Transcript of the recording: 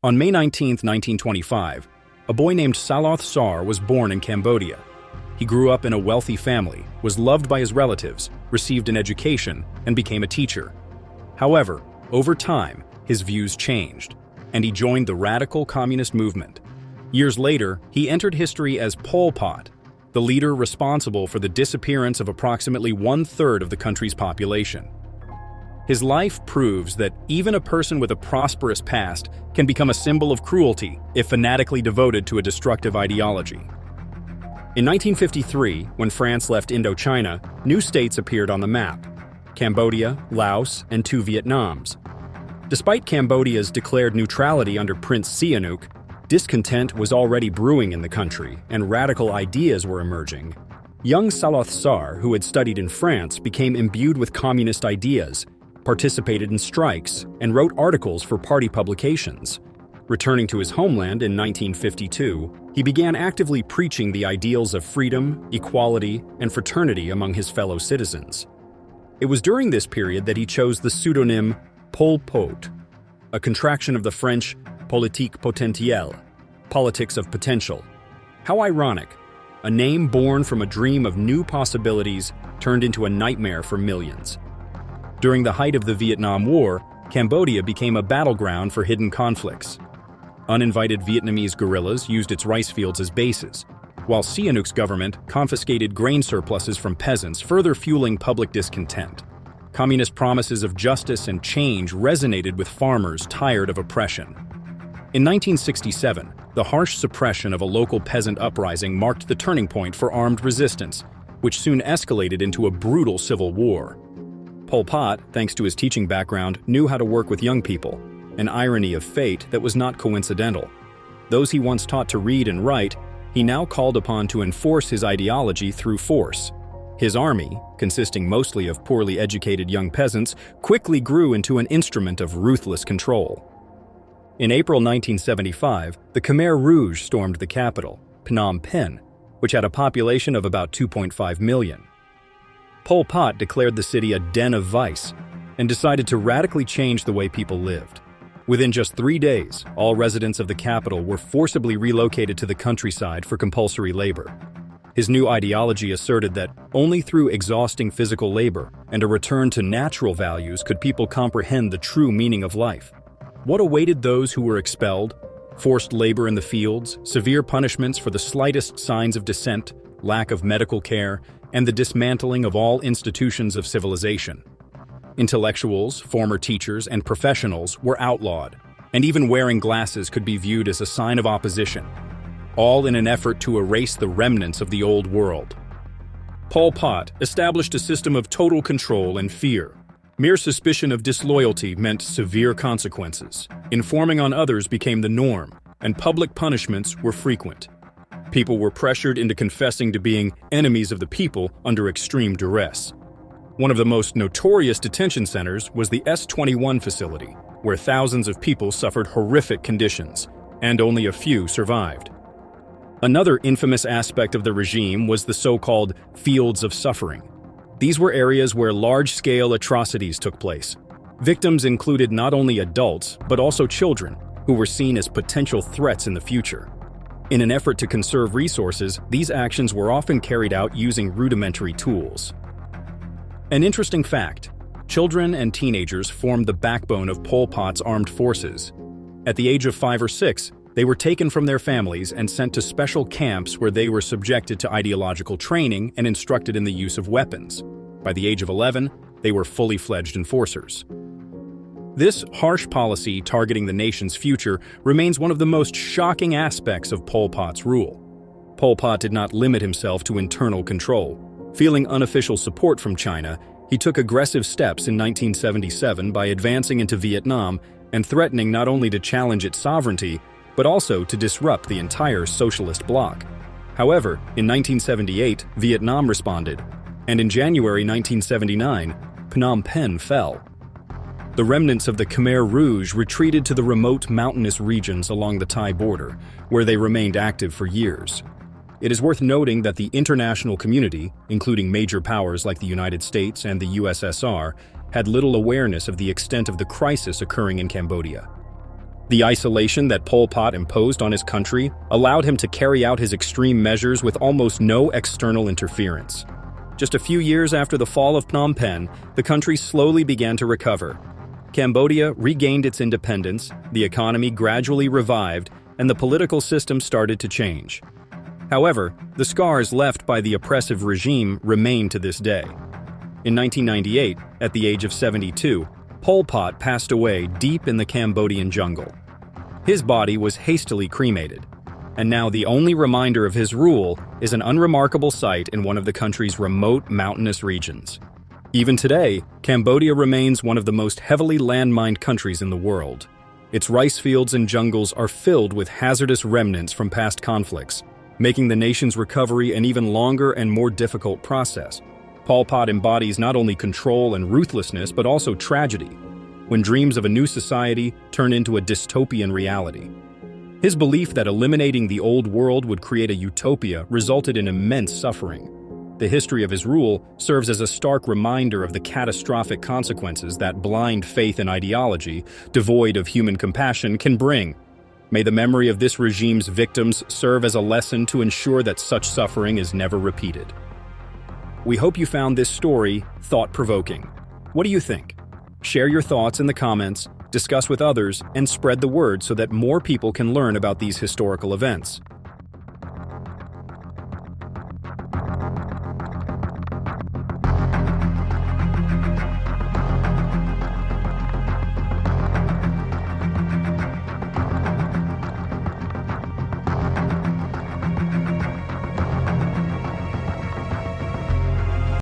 On May 19, 1925, a boy named Saloth Sar was born in Cambodia. He grew up in a wealthy family, was loved by his relatives, received an education, and became a teacher. However, over time, his views changed, and he joined the radical communist movement. Years later, he entered history as Pol Pot, the leader responsible for the disappearance of approximately one-third of the country's population. His life proves that even a person with a prosperous past can become a symbol of cruelty if fanatically devoted to a destructive ideology. In 1953, when France left Indochina, new states appeared on the map: Cambodia, Laos, and two Vietnams. Despite Cambodia's declared neutrality under Prince Sihanouk, discontent was already brewing in the country, and radical ideas were emerging. Young Saloth Sar, who had studied in France, became imbued with communist ideas, participated in strikes, and wrote articles for party publications. Returning to his homeland in 1952, he began actively preaching the ideals of freedom, equality, and fraternity among his fellow citizens. It was during this period that he chose the pseudonym Pol Pot, a contraction of the French politique potentielle, politics of potential. How ironic, a name born from a dream of new possibilities turned into a nightmare for millions. During the height of the Vietnam War, Cambodia became a battleground for hidden conflicts. Uninvited Vietnamese guerrillas used its rice fields as bases, while Sihanouk's government confiscated grain surpluses from peasants, further fueling public discontent. Communist promises of justice and change resonated with farmers tired of oppression. In 1967, the harsh suppression of a local peasant uprising marked the turning point for armed resistance, which soon escalated into a brutal civil war. Pol Pot, thanks to his teaching background, knew how to work with young people, an irony of fate that was not coincidental. Those he once taught to read and write, he now called upon to enforce his ideology through force. His army, consisting mostly of poorly educated young peasants, quickly grew into an instrument of ruthless control. In April 1975, the Khmer Rouge stormed the capital, Phnom Penh, which had a population of about 2.5 million. Pol Pot declared the city a den of vice and decided to radically change the way people lived. Within just 3 days, all residents of the capital were forcibly relocated to the countryside for compulsory labor. His new ideology asserted that only through exhausting physical labor and a return to natural values could people comprehend the true meaning of life. What awaited those who were expelled? Forced labor in the fields, severe punishments for the slightest signs of dissent, lack of medical care, and the dismantling of all institutions of civilization. Intellectuals, former teachers, and professionals were outlawed, and even wearing glasses could be viewed as a sign of opposition, all in an effort to erase the remnants of the old world. Pol Pot established a system of total control and fear. Mere suspicion of disloyalty meant severe consequences. Informing on others became the norm, and public punishments were frequent. People were pressured into confessing to being enemies of the people under extreme duress. One of the most notorious detention centers was the S-21 facility, where thousands of people suffered horrific conditions, and only a few survived. Another infamous aspect of the regime was the so-called fields of suffering. These were areas where large-scale atrocities took place. Victims included not only adults, but also children, who were seen as potential threats in the future. In an effort to conserve resources, these actions were often carried out using rudimentary tools. An interesting fact: children and teenagers formed the backbone of Pol Pot's armed forces. At the age of 5 or 6, they were taken from their families and sent to special camps where they were subjected to ideological training and instructed in the use of weapons. By the age of 11, they were fully fledged enforcers. This harsh policy targeting the nation's future remains one of the most shocking aspects of Pol Pot's rule. Pol Pot did not limit himself to internal control. Feeling unofficial support from China, he took aggressive steps in 1977 by advancing into Vietnam and threatening not only to challenge its sovereignty, but also to disrupt the entire socialist bloc. However, in 1978, Vietnam responded, and in January 1979, Phnom Penh fell. The remnants of the Khmer Rouge retreated to the remote mountainous regions along the Thai border, where they remained active for years. It is worth noting that the international community, including major powers like the United States and the USSR, had little awareness of the extent of the crisis occurring in Cambodia. The isolation that Pol Pot imposed on his country allowed him to carry out his extreme measures with almost no external interference. Just a few years after the fall of Phnom Penh, the country slowly began to recover. Cambodia regained its independence, the economy gradually revived, and the political system started to change. However, the scars left by the oppressive regime remain to this day. In 1998, at the age of 72, Pol Pot passed away deep in the Cambodian jungle. His body was hastily cremated, and now the only reminder of his rule is an unremarkable site in one of the country's remote mountainous regions. Even today, Cambodia remains one of the most heavily landmined countries in the world. Its rice fields and jungles are filled with hazardous remnants from past conflicts, making the nation's recovery an even longer and more difficult process. Pol Pot embodies not only control and ruthlessness, but also tragedy, when dreams of a new society turn into a dystopian reality. His belief that eliminating the old world would create a utopia resulted in immense suffering. The history of his rule serves as a stark reminder of the catastrophic consequences that blind faith and ideology, devoid of human compassion, can bring. May the memory of this regime's victims serve as a lesson to ensure that such suffering is never repeated. We hope you found this story thought-provoking. What do you think? Share your thoughts in the comments, discuss with others, and spread the word so that more people can learn about these historical events.